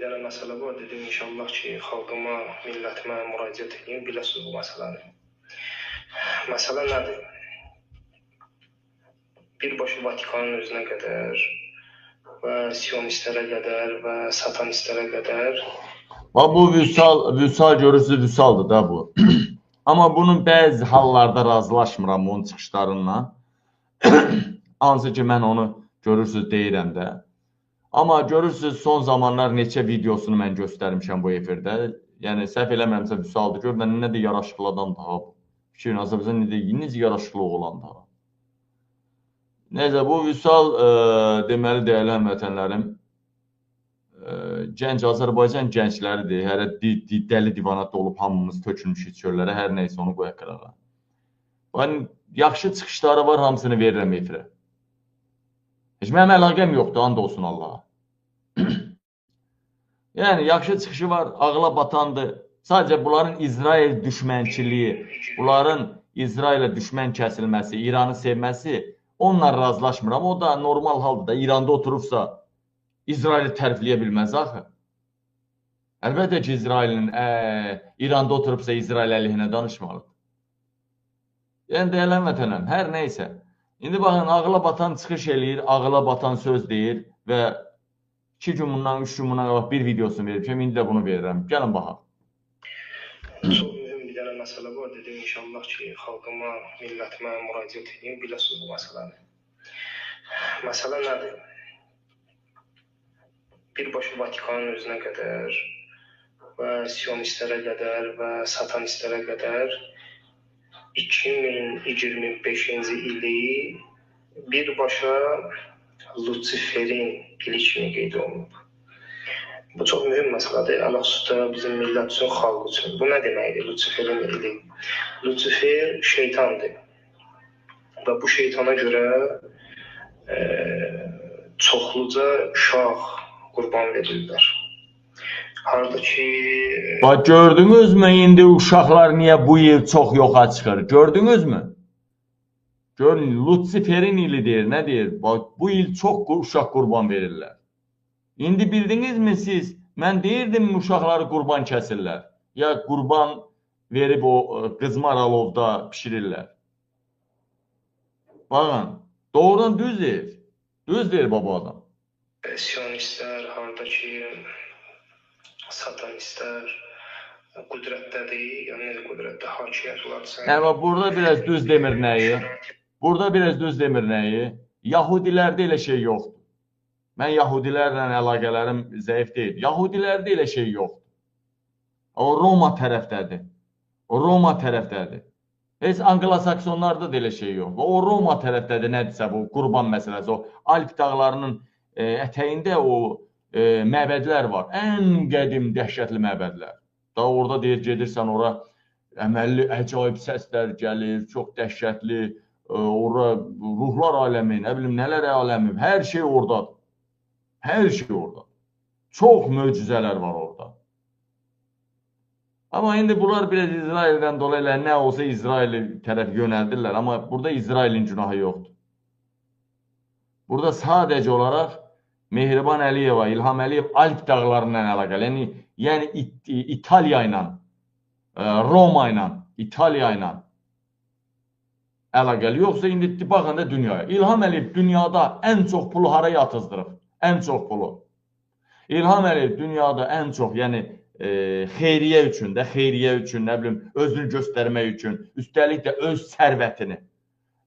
dənə məsələ var, dedim inşallah ki, xalqıma, millətimə müraciət edeyim, biləsiniz bu məsələni. Məsələ nədir? Birbaşa Vatikanın özünə qədər və sionistlərə qədər və satanistlərə qədər. Bu vüsal görürsünüz, vüsaldır da bu. Amma bunun bəzi hallarda razılaşmıram onun çıxışlarından. Hansı ki, mən onu görürsünüz deyirəm də. Amma görürsünüz, son zamanlar neçə videosunu mən göstərmişəm bu efirdə. Yəni, səhv eləmirəmsə vüsaldır. Gör, mən nə də yaraşıqlı adam daha bu. Fikrin Azərbaycan necə yaraşıqlı oğlan daha. Neyse, bu vüsal deməli dəyərli həmvətənlərim, gənc Azərbaycan gəncləridir. Hələ dəli divanat olub hamımız tökülmüşük çöllərə, hər neysə onu qoyaq qırağa. Yaxşı çıxışları var, hamısını verirəm efirə. Heç mənim əlaqəm yoxdur, and olsun Allaha. Yəni, yaxşı çıxışı var, ağla batandır. Sadəcə bunların İsrail düşmənçiliyi, bunların İsrailə düşmən kəsilməsi, İranı sevməsi, onunla razılaşmıram. O da normal haldır da, İranda oturubsa, İsraili tərifləyə bilməz axı. Əlbəttə ki, İsrailin İranda oturubsa, İsrail əleyhinə danışmalıdır. Yəni, dəyərli həmvətənlərim, hər neysə. İndi baxın, ağla batan çıxış eləyir, ağla batan söz deyir və 2 gün bundan, 3 gün bundan bir videosunu vermişəm, indi də bunu verirəm. Gəlin, baxaq. Çox mühüm bir dənə məsələ var, dedim inşallah ki, xalqıma, millətimə müraciət edeyim, biləsiniz bu məsələni. Məsələ nədir? Birbaşa Vatikanın özünə qədər və sionistlərə qədər və satanistlərə qədər 2025-ci ili birbaşa Lutsiferin ili kimi qeyd olunub. Bu çox mühüm məsələdir, əlhəssüsdə bizim millət üçün, xalq üçün. Bu nə deməkdir, Lutsiferin ili? Lutsifer şeytandır və bu şeytana görə çoxluca uşaq qurban verirlər. Harada ki... Bax, gördünüzmü indi uşaqlar niyə bu il çox yoxa çıxır? Gördünüzmü? Görün, Lutsiferin ili deyir, nə deyir? Bax, bu il çox uşaq qurban verirlər. İndi bildinizmi siz? Mən deyirdim uşaqları qurban kəsirlər. Ya qurban verib o qızmar alovda pişirirlər. Baxın, doğrudan düz deyir. Düz deyir baba adam. Sionistlər, harada ki, satanistlər qüdrətdədir, yəni necə qüdrətdə hakimiyyət olarsa... Amma burada biraz düz demir nəyi? Burada biraz düz demir nəyi? Yahudilərdə elə şey yoxdur. Mən Yahudilərlə əlaqələrim zəif deyil. Yahudilərdə elə şey yoxdur. O Roma tərəfdədir. O Roma tərəfdədir. Heç Anglo-Saksonlarda da elə şey yox. O Roma tərəfdədir, nədirsə bu qurban məsələsi. O Alp dağlarının ətəyində o məbədlər var. Ən qədim, dəhşətli məbədlər. Daha orada deyir, gedirsən ora əməlli, əcaib səslər gəlir, çox dəhşətli, ora ruhlar aləmi, nə bilim, nələr aləmi, hər şey oradadır. Hər şey orada. Çox möcüzələr var orada. Amma indi bunlar biraz İsraildən dolayı nə olsa İsraili tərəf yönəldirlər. Amma burada İsrailin günahı yoxdur. Burada sadəcə olaraq Mehriban Əliyeva, İlham Əliyev Alp dağlarından əlaqəli. Yəni İtaliya ilə, Roma ilə, İtaliya ilə əlaqəli. Yoxsa indi baxın da dünyaya. İlham Əliyev dünyada ən çox pulu hara yatızdırıb? Ən çox pulu. İlham Əliyev dünyada ən çox, yəni xeyriyyə üçün, nə bilim, özünü göstərmək üçün, üstəlik də öz sərvətini,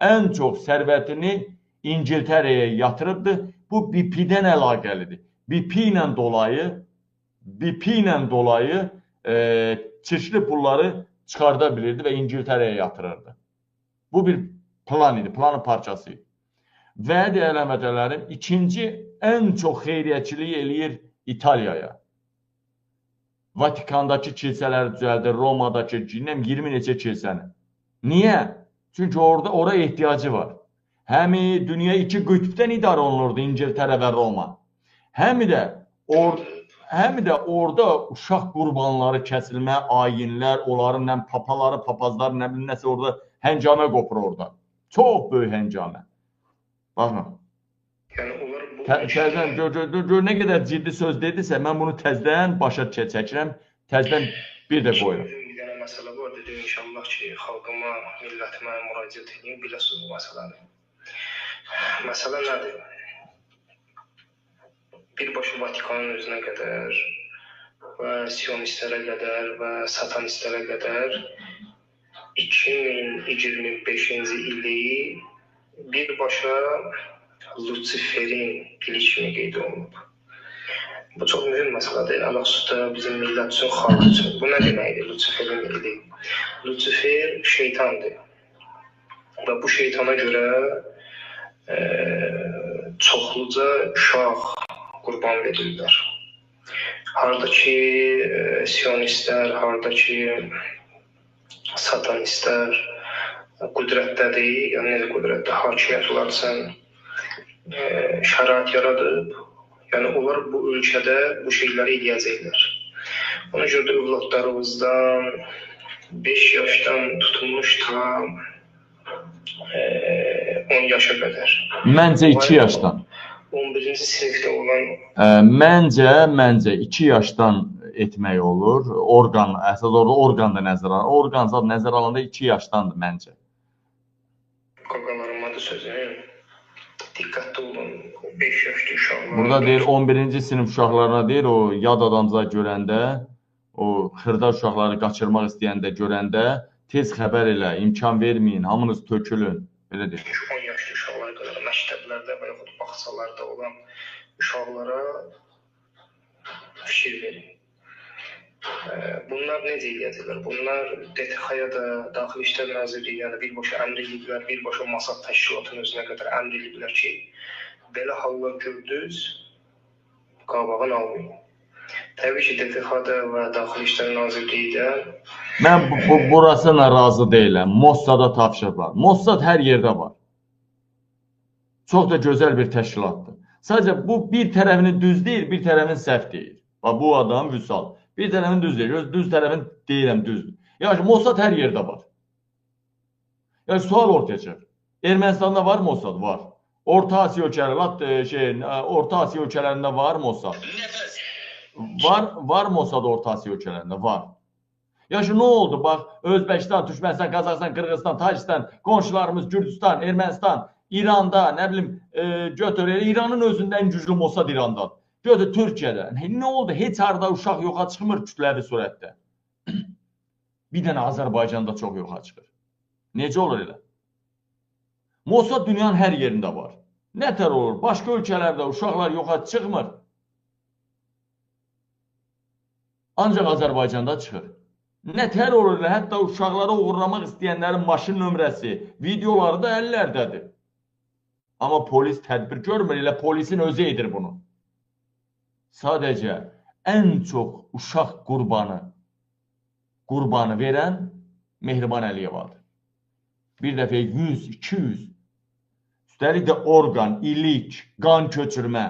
ən çox sərvətini İngiltərəyə yatırıbdır. Bu BP-dən əlaqəlidir. BP ilə dolayı çirkli pulları çıxarda bilirdi və İngiltərəyə yatırırdı. Bu bir plan idi, planın parçası idi. Və dəyərli həmvətənlərim, ikinci ən çox xeyriyyəçilik eləyir İtaliyaya. Vatikandakı kilsələri düzəldir, Romadakı 20 neçə kilsəni. Niyə? Çünki orada ehtiyacı var. Həm dünya iki qütbdən idarə olunurdu, İngiltərə və Roma. Həm də orada uşaq qurbanları kəsilmə, ayinlər, onların papaları, papazları, nə bilim, nəsə orada həngamə qopur orada. Çox böyük həngamə. Baxın. Yəni, onlar bu Təzədən gör nə qədər ciddi söz dedisə, mən bunu təzədən başa çəkirəm, təzədən bir də qoyuram. Bir dənə məsələ var, dedim inşallah ki, xalqıma, millətimə müraciət edeyim, biləsiniz bu məsələni. Məsələ nədir? Birbaşa Vatikanın özünə qədər və sionistlərə qədər və satanistlərə qədər 2025-ci ili birbaşa Lutsiferin ilişimi qeyd olunub. Bu çox mühüm məsələdir. Əlhəssüdə bizim millət üçün, xalq üçün. Bu nə deməkdir Lutsiferin ili? Lutsifer şeytandır. Və bu şeytana görə çoxluca uşaq qurban verirlər. Hardakı sionistlər, hardakı satanistlər qüdrətdədir, yəni necə qüdrətdə hakimiyyət olarsan, şərait yaradıb, yəni onlar bu ölkədə bu şeyləri eləyəcəklər. Ona görə də övladlarımızdan 5 yaşdan tutulmuş ta 10 yaşa qədər. Məncə 2 yaşdan. 11-ci sinifdə olan Məncə 2 yaşdan etmək olur. Orqan, əsas orada orqan da nəzərə alınır. Orqan zad nəzərə alınanda 2 yaşdandır məncə. Qaqalarıma da sözüm. Diqqətli olun. 5 yaşlı uşaqlar. Burada deyir 11-ci sinif uşaqlarına deyir o yad adamlar görəndə, o xırda uşaqları qaçırmaq istəyəndə görəndə tez xəbər elə, imkan verməyin, hamınız tökülün. Belə deyir. 10 yaşlı uşaqlara qədər məktəblərdə və yaxud bağçalarda olan uşaqlara fikir verin. Bunlar necə eləyəcəklər? Bunlar DTX-ya da, Daxili İşlər Nazirliyinə də birbaşa əmr ediblər, birbaşa Mossad təşkilatının özünə qədər əmr ediblər ki, belə hallar gördünüz, qabağını almayın. Təbii ki, DTX-da və Daxili İşlər Nazirliyidə mən burasına razı deyiləm. Mossada tapşırıblar. Mossad hər yerdə var. Çox da gözəl bir təşkilatdır. Sadəcə bu bir tərəfini düz deyir, bir tərəfini səhv deyir. Bu adam Vüsal. Bir tərəfini düz deyir, düz tərəfini deyirəm düzdür. Yəni Mossad hər yerdə var. Yəni sual ortaya çıxır. Ermənistanda var Mossad? Var. Orta Asiya ölkələri, Orta Asiya ölkələrində var Mossad. Var Mossad Orta Asiya ölkələrində, var. Yəni nə oldu? Bax, Özbəkistan, Türkmənistan, Qazaxıstan, Qırğızstan, Tacikistan, qonşularımız Gürcüstan, Ermənistan, İranda, nə bilim, götür, İranın özündən güclü Mossad İrandan. Götür, Türkiyədə. Nə oldu? Heç harada uşaq yoxa çıxmır kütləvi surətdə. Bir dənə Azərbaycanda çox yoxa çıxır. Necə olur elə? Mossad dünyanın hər yerində var. Nətər olur? Başqa ölkələrdə uşaqlar yoxa çıxmır. Ancaq Azərbaycanda çıxır. Nətər olur elə? Hətta uşaqları uğurlamaq istəyənlərin maşın nömrəsi, videoları da əllərdədir. Amma polis tədbir görmür, elə polisin özü edir bunu. Sadəcə ən çox uşaq qurbanı verən Mehriban Əliyevadır. Bir dəfə 100, 200, üstəlik də orqan, ilik, qan köçürmə.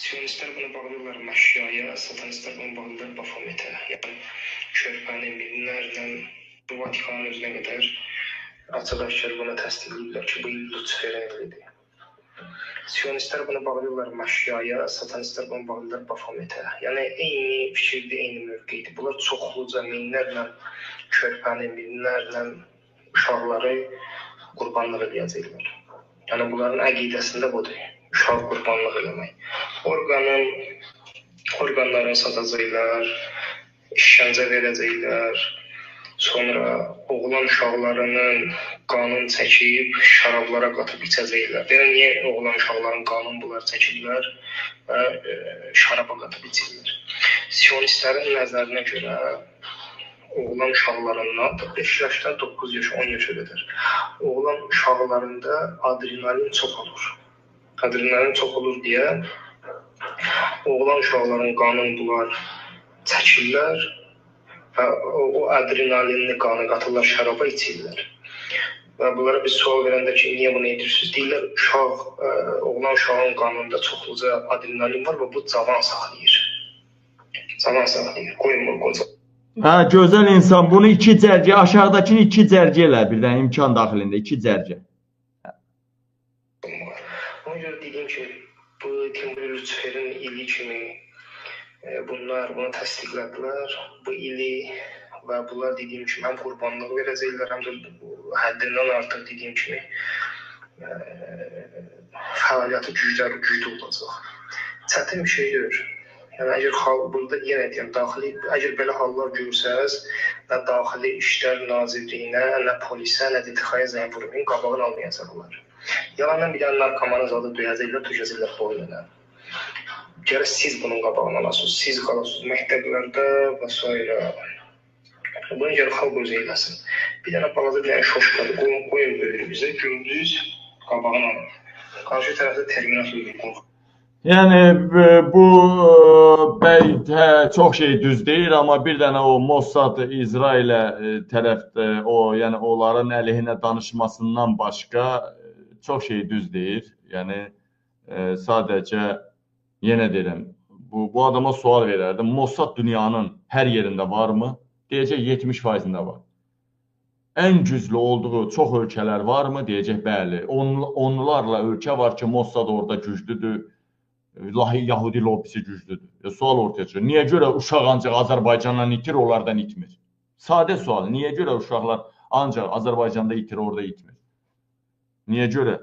Sionistlər bunu bağlayırlar Məşyaya, satanistlər bunu bağlayırlar Bafometə. Yəni körpənin minlərlə bu Vatikanın özünə qədər açıq-aşkar buna təsdiqləyirlər ki, bu il Lutsiferin ilidir. Sionistlər bunu bağlayırlar Məşyaya, satanistlər bunu bağlayırlar Bafometə. Yəni eyni fikirdir, eyni mövqedir. Bunlar çoxluca minlərlə körpəni, minlərlə uşaqları qurbanlıq eləyəcəklər. Yəni bunların əqidəsində budur, uşaq qurbanlıq eləmək. Orqanların satacaqlar, işgəncə verəcəklər, sonra oğlan uşaqlarının qanın çəkib şərablara qatıb içəcəklər. Yəni niyə oğlan uşaqların qanını bunlar çəkirlər və şəraba qatıb içirlər? Sionistlərin nəzərinə görə oğlan uşaqlarından 5 yaşdan 9 yaş, 10 yaşa qədər oğlan uşaqlarında adrenalin çox olur. Adrenalin çox olur deyə oğlan uşaqların qanını bunlar çəkirlər və o adrenalinli qanı qatırlar, şəraba içirlər. Və bunlara bir sual verəndə ki, niyə bunu edirsiniz? Deyirlər, oğlan uşağın qanında çoxluca adrenalin var və bu cavan saxlayır. Cavan saxlayır, qoymur qoca. Gözəl insan, bunu 2 cərgə, aşağıdakını 2 cərgə elə, bir dənə imkan daxilində 2 cərgə. dediyim kimi, bu Timur Lütferin ili kimi bunlar bunu təsdiqlədilər. Bu ili və bunlar dediyim kimi həm qurbanlıq verəcəklər, həm də həddindən artıq dediyim kimi fəaliyyəti güclü olacaq. Çətin bir şey deyil. Yəni əgər burada yenə deyirəm, əgər belə hallar görsəz, nə Daxili İşlər Nazirliyinə, nə polisə, nə DTX-ya zəng vurmayın, qabağını almayacaqlar. Yalandan bir dənə narkomanın zadı döyəcəklər, tökəcəklər boynuna. Gərək siz bunun qabağını alasınız, siz qalasınız məktəblərdə və s. Bunu gərək xalq özü eyləsin. Bir dənə balaca bir dənə şoşkalı qoyun böyrümüzə, gündüz qabağını alın. Qarşı tərəfdə terminator bir Yəni bu bəy çox şey düz deyir, amma bir dənə o Mossad İsrailə tərəfdə o, yəni onların əleyhinə danışmasından başqa çox şey düz deyir. Yəni sadəcə yenə deyirəm, bu adama sual verərdim. Mossad dünyanın hər yerində varmı? Deyəcək 70%-də var. Ən güclü olduğu çox ölkələr varmı? Deyəcək bəli. Onlarla ölkə var ki, Mossad orada güclüdür. Yahudi lobbisi güclüdür. Sual ortaya çıxır. Niyə görə uşaq ancaq Azərbaycandan itir, onlardan itmir? Sadə sual. Niyə görə uşaqlar ancaq Azərbaycanda itir, orada itmir? Niyə görə?